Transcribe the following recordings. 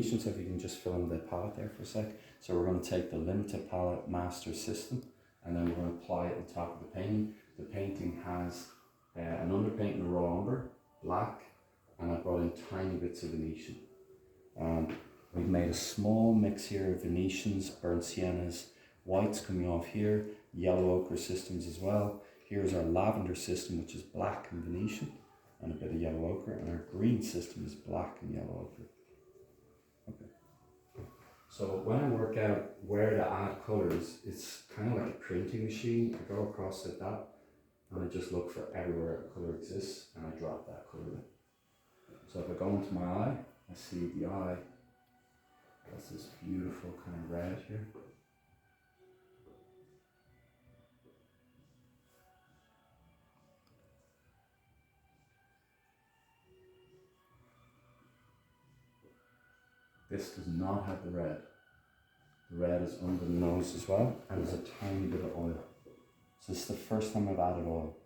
Venetian, so if you can just film the palette there for a sec. So we're going to take the limited palette master system, and then we're going to apply it on top of the painting. The painting has an underpaint in raw umber, black, and I brought in tiny bits of Venetian. We've made a small mix here of Venetians, burnt siennas, whites coming off here, yellow ochre systems as well. Here's our lavender system, which is black and Venetian, and a bit of yellow ochre, and our green system is black and yellow ochre. Okay. So when I work out where to add colours, it's kind of like a printing machine. I go across like that, and I just look for everywhere a colour exists, and I drop that colour in. So if I go into my eye, I see the eye. That's this beautiful kind of red here. This does not have the red. The red is under the nose as well, and there's a tiny bit of oil. So this is the first time I've added oil.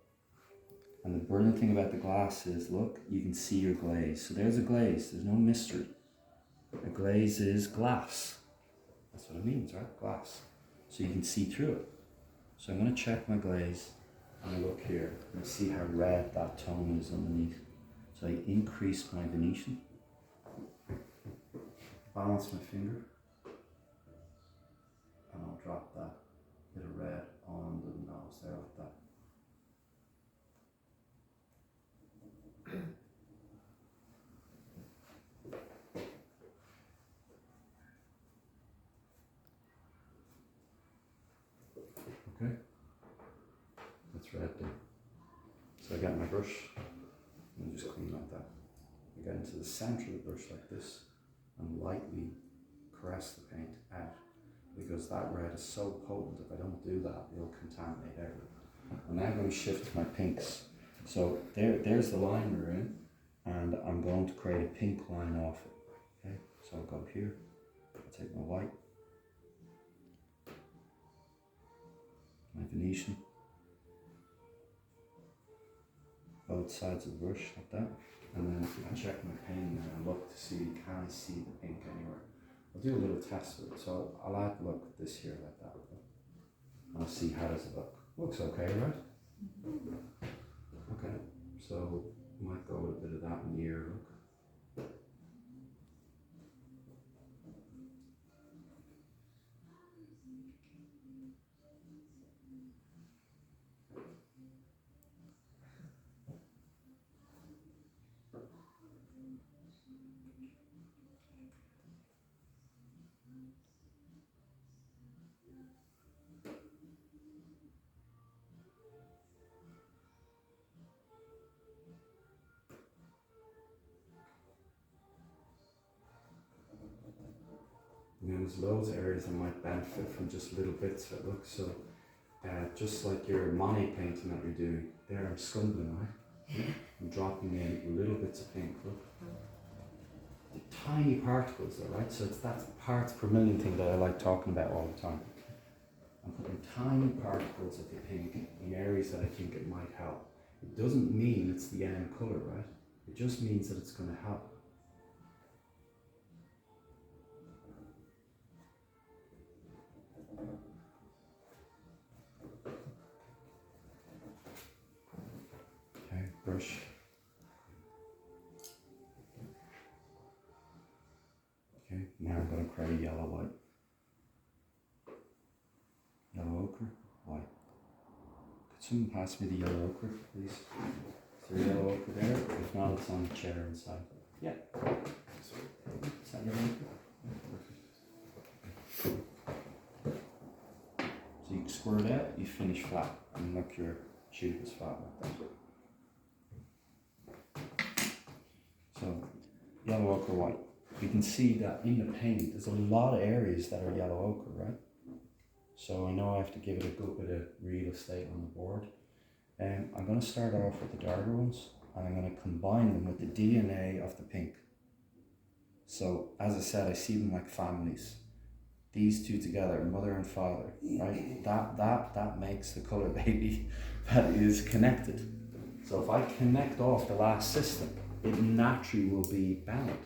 And the brilliant thing about the glass is, look, you can see your glaze. So there's a glaze, there's no mystery. A glaze is glass. That's what it means, right? Glass. So you can see through it. So I'm going to check my glaze, and I look here, and I see how red that tone is underneath. So I increase my Venetian, balance my finger, and I'll drop that bit of red on the nose there like that. Okay, that's red there. So I get my brush and just clean like that. I get into the center of the brush like this and lightly caress the paint out, because that red is so potent. If I don't do that, it'll contaminate everything. I'm now going to shift to my pinks. So there's the line we're in, and I'm going to create a pink line off it. Okay, so I'll go here, I'll take my white, my Venetian, both sides of the brush like that, and then I check my painting and I look to see, can I see the pink anywhere? I'll do a little test with it, so I'll add look this here like that, and I'll see how does it look. Looks okay, right? Okay, so might go with a bit of that in the ear look. There's loads of areas that might benefit from just little bits of it. Look, so just like your Monet painting that you're doing, there I'm scumbling, right? I'm dropping in little bits of pink, look. The tiny particles there, right? So it's that parts per million thing that I like talking about all the time. I'm putting tiny particles of the pink in areas that I think it might help. It doesn't mean it's the end colour, right? It just means that it's going to help. Brush. Okay, now I'm going to create a yellow white. Yellow ochre, white. Could someone pass me the yellow ochre, please? Is there yellow ochre there? If not, it's on the chair inside. Yeah. Is that yellow ochre? So you squirt it out, you finish flat, and look, your tube is flat like that. So, yellow ochre, white. You can see that in the paint, there's a lot of areas that are yellow ochre, right? So I know I have to give it a good bit of real estate on the board. I'm going to start off with the darker ones, and I'm going to combine them with the DNA of the pink. So, as I said, I see them like families. These two together, mother and father, right? That makes the colour baby that is connected. So if I connect off the last system, it naturally will be bound.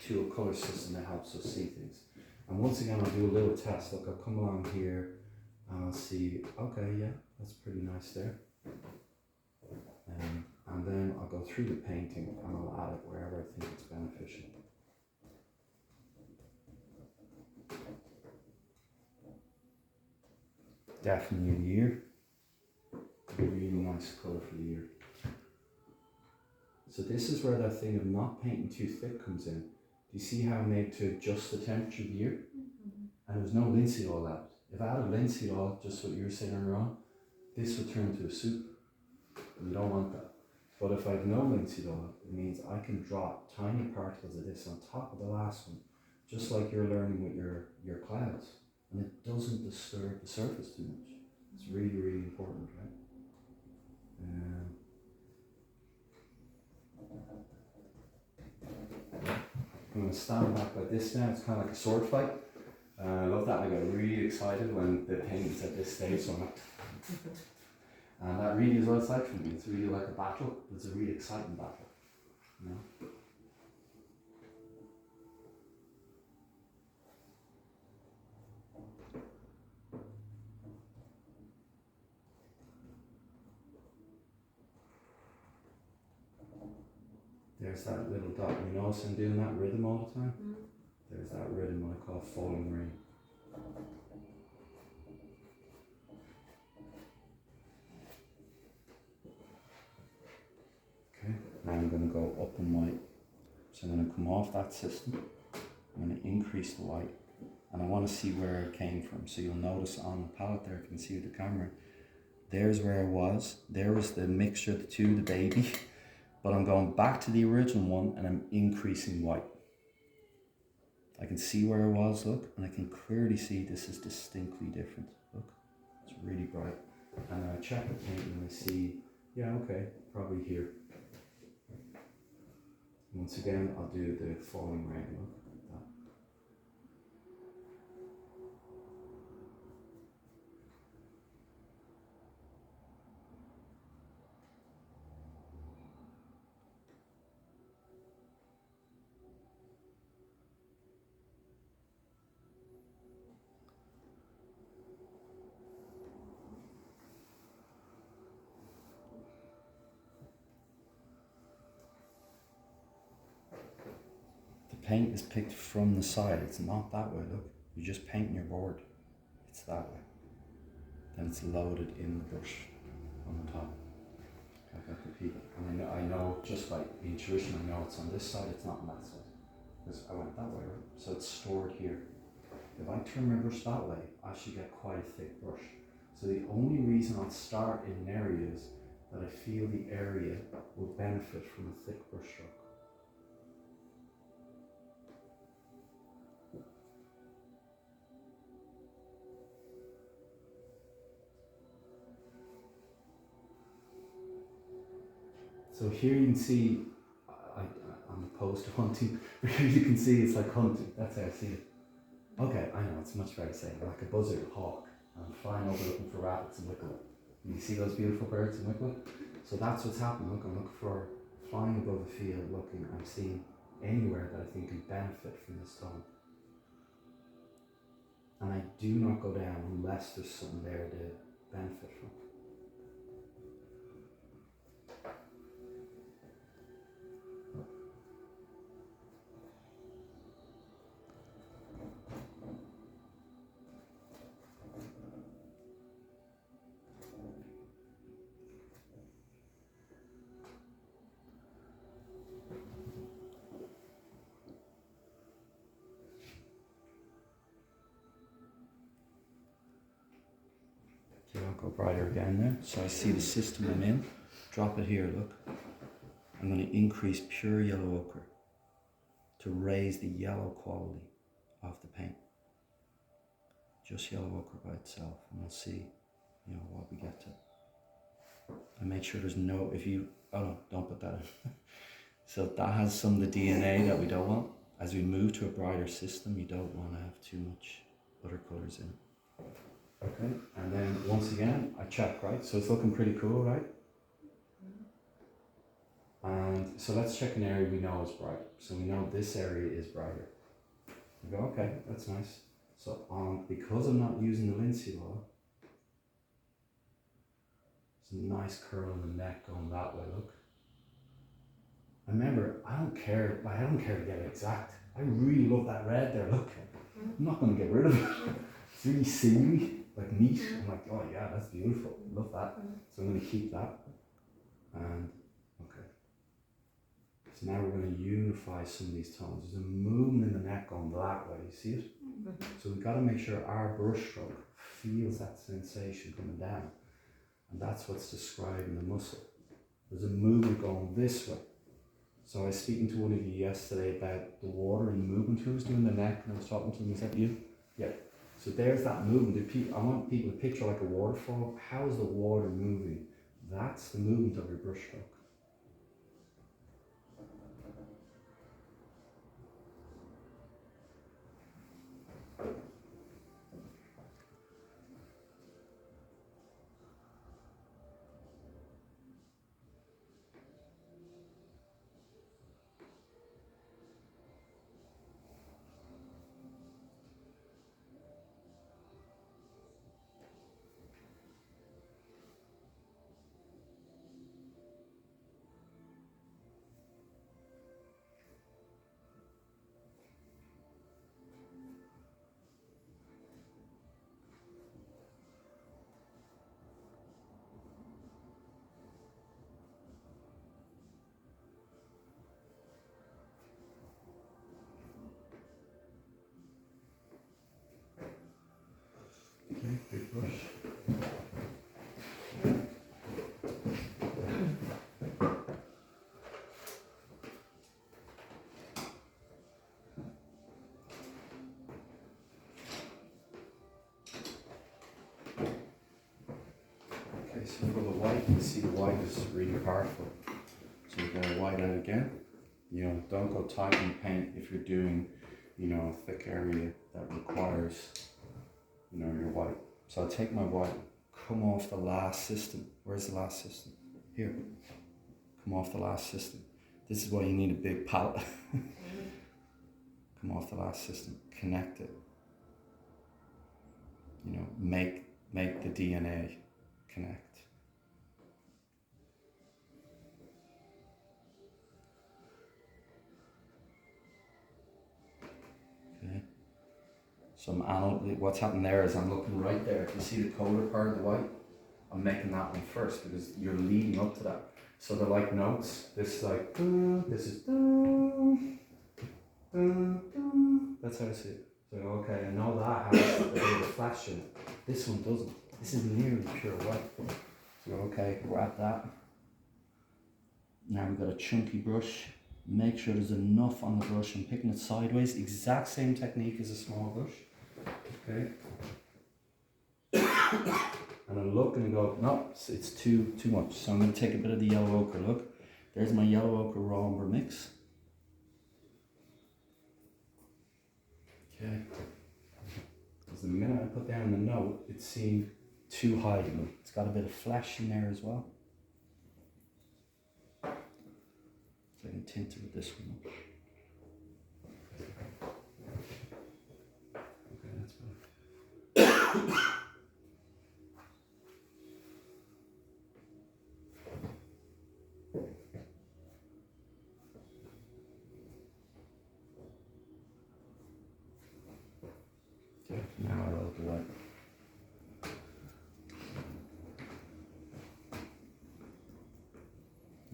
to a colour system that helps us see things. And once again, I'll do a little test. Look, I'll come along here and I'll see, okay, yeah, that's pretty nice there. And then I'll go through the painting and I'll add it wherever I think it's beneficial. Definitely in the ear. A really nice colour for the ear. So this is where that thing of not painting too thick comes in. Do you see how I made to adjust the temperature of the ear? And there's no linseed oil left. If I added linseed oil, just what you were saying earlier on, this would turn into a soup. And you don't want that. But if I have no linseed oil, it means I can drop tiny particles of this on top of the last one, just like you're learning with your clouds. And it doesn't disturb the surface too much. It's really, really important, right? I'm going to stand back like this now. It's kind of like a sword fight. I love that. I got really excited when the painting's at this stage. So I'm like, and that really is what it's like for me. It's really like a battle. It's a really exciting battle. You know? There's that little dot. You notice I'm doing that rhythm all the time? There's that rhythm I call falling rain. Okay, now I'm going to go up in white. So I'm going to come off that system. I'm going to increase the white. And I want to see where it came from. So you'll notice on the palette there, if you can see with the camera, there's where I was. There was the mixture of the two, the baby. But I'm going back to the original one and I'm increasing white. I can see where I was, look, and I can clearly see this is distinctly different. Look, it's really bright. And I check the paint and I see, yeah, okay, probably here. Once again, I'll do the falling rain, look, like that. Paint is picked from the side, it's not that way, look. You just paint your board, it's that way. Then it's loaded in the brush on the top. Like at the peak. And I know just by intuition, I know it's on this side, it's not on that side. Because I went that way, right? So it's stored here. If I turn my brush that way, I should get quite a thick brush. So the only reason I'll start in areas that I feel the area will benefit from a thick brush stroke. So here you can see, I'm opposed to hunting, but here you can see it's like hunting, that's how I see it. Okay, I know, it's much better saying, like a buzzard hawk. I'm flying over looking for rabbits and wicklow. You see those beautiful birds in wicklow? So that's what's happening. Look, I'm looking for flying above a field, looking, I'm seeing anywhere that I think can benefit from this tone. And I do not go down unless there's something there to benefit from. Okay, I'll go brighter again there. So I see the system I'm in. Drop it here, look. I'm going to increase pure yellow ochre to raise the yellow quality of the paint. Just yellow ochre by itself, and we'll see, you know, what we get to. I made sure there's no, oh no, don't put that in. So that has some of the DNA that we don't want. As we move to a brighter system, you don't want to have too much other colours in it. Okay, and then once again, I check, right? So it's looking pretty cool, right? And so let's check an area we know is bright. So we know this area is brighter. We go, okay, that's nice. So because I'm not using the linseed oil, it's a nice curl in the neck going that way, look. And remember, I don't care to get it exact. I really love that red there, look. I'm not going to get rid of it. It's really sinewy, like neat. I'm like, oh yeah, that's beautiful. Love that. So I'm going to keep that. And okay. So now we're going to unify some of these tones. There's a movement in the neck going that way. You see it? So we've got to make sure our brush stroke feels that sensation coming down. And that's what's describing the muscle. There's a movement going this way. So I was speaking to one of you yesterday about the water and the movement. Who was doing the neck? And I was talking to them. Is that you? Yeah. So there's that movement. I want people to picture like a waterfall. How is the water moving? That's the movement of your brush stroke. Okay, big brush. Okay, so for the white, you see the white is really powerful. So we're going to white out again. You know, don't go tight in the paint if you're doing, you know, a thick area that requires, you know, your white. So I'll take my white, come off the last system. Where's the last system? Here. Come off the last system. This is why you need a big palette. Come off the last system. Connect it. You know, make the DNA connect. Okay. So what's happening there is I'm looking right there. You see the colder part of the white? I'm making that one first because you're leading up to that. So they're like notes. This is like, this is, that's how I see it. So okay, I know that has a bit of a flash in it. This one doesn't. This is nearly pure white. So okay, grab that. Now we've got a chunky brush. Make sure there's enough on the brush. I'm picking it sideways. Exact same technique as a small brush. Okay. And I'm looking and go, no, it's too much. So I'm going to take a bit of the yellow ochre. Look, there's my yellow ochre raw umber mix. Okay. Because the minute I put down the note, it seemed too high to me. It's got a bit of flesh in there as well. So I can tint it with this one. Okay, that's better. Okay, now I roll the white.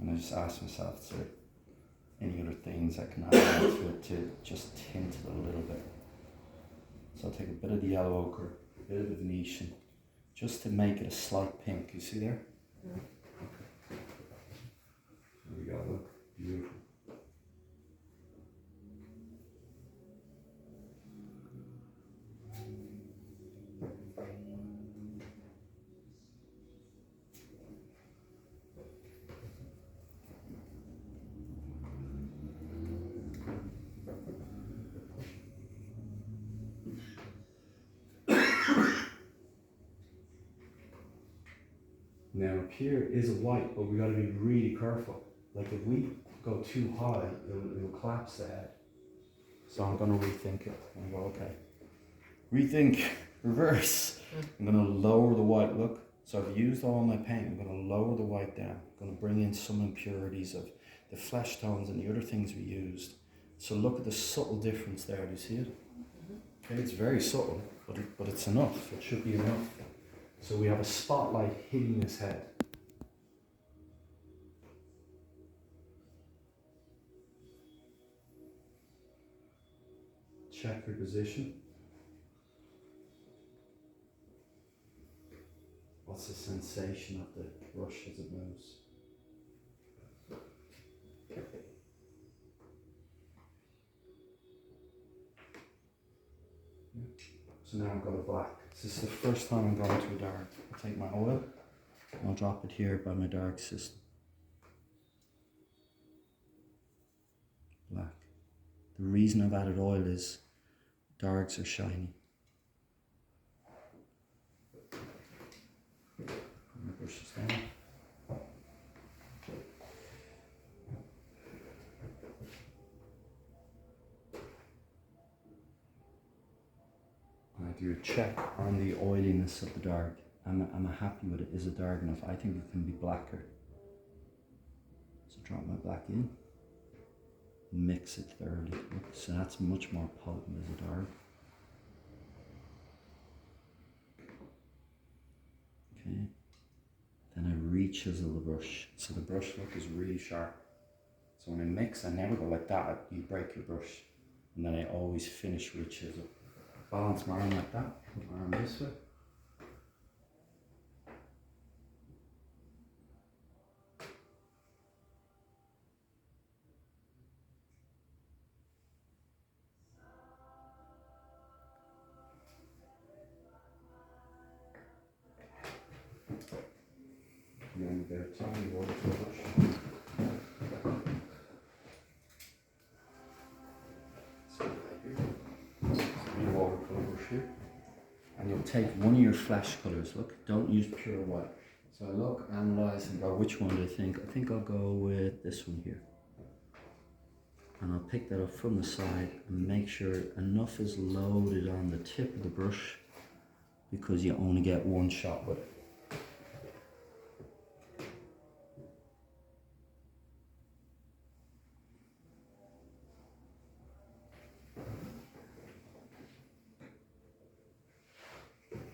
And I just ask myself, is there any other things I can add to it to just tint it a little bit? So I'll take a bit of the yellow ochre, a bit of the Venetian, just to make it a slight pink. You see there? Yeah. Okay. There we go, look, beautiful. Now up here is a white, but we got to be really careful. like if we go too high, it'll collapse the head. So I'm gonna rethink it. I'm go, okay. Rethink, reverse. I'm gonna lower the white look. So I've used all my paint. I'm gonna lower the white down. I'm gonna bring in some impurities of the flesh tones and the other things we used. So look at the subtle difference there. Do you see it? Okay, it's very subtle, but it's enough. It should be enough. So we have a spotlight hitting his head. Check your position. What's the sensation of the brush as it moves? So now I've got a black. This is the first time I'm going to a dark. I'll take my oil and I'll drop it here by my dark system. Black. The reason I've added oil is darks are shiny. Put my brushes down. I do a check on the oiliness of the dark. I'm happy with it. Is it dark enough? I think it can be blacker. So drop my black in. Mix it thoroughly. So that's much more potent as a dark. Okay. Then I re-chisel the brush. So the brush look is really sharp. So when I mix, I never go like that. You break your brush. And then I always finish with chisel. Balance my arm like that. Put my arm this way. And then get a tiny water brush. Watercolor brush here. And you'll take one of your flash colours. Look, don't use pure white. So I look, analyse and go, which one do I think? I think I'll go with this one here. And I'll pick that up from the side and make sure enough is loaded on the tip of the brush because you only get one shot with it.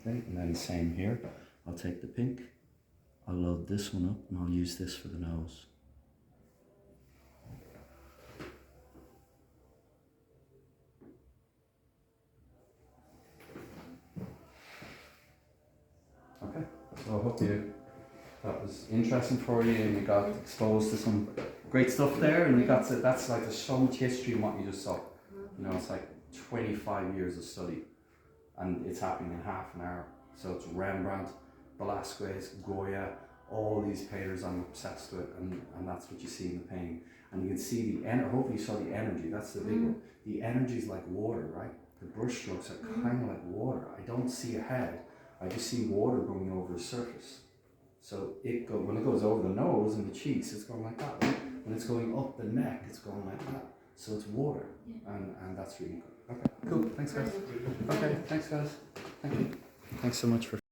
Okay, and then same here. I'll take the pink, I'll load this one up and I'll use this for the nose. Okay, so I hope that was interesting for you and you got exposed to some great stuff there and you got to, that's like there's so much history in what you just saw. You know, it's like 25 years of study and it's happening in half an hour. So it's Rembrandt, Velasquez, Goya, all these painters, I'm obsessed with, and that's what you see in the painting. And you can see the energy, hopefully you saw the energy, that's the big one. The energy is like water, right? The brush strokes are kind of like water. I don't see a head, I just see water going over the surface. So when it goes over the nose and the cheeks, it's going like that. Right? When it's going up the neck, it's going like that. So it's water, and that's really good. Okay, cool, thanks guys. Okay, thanks guys. Thank you. Thanks so much for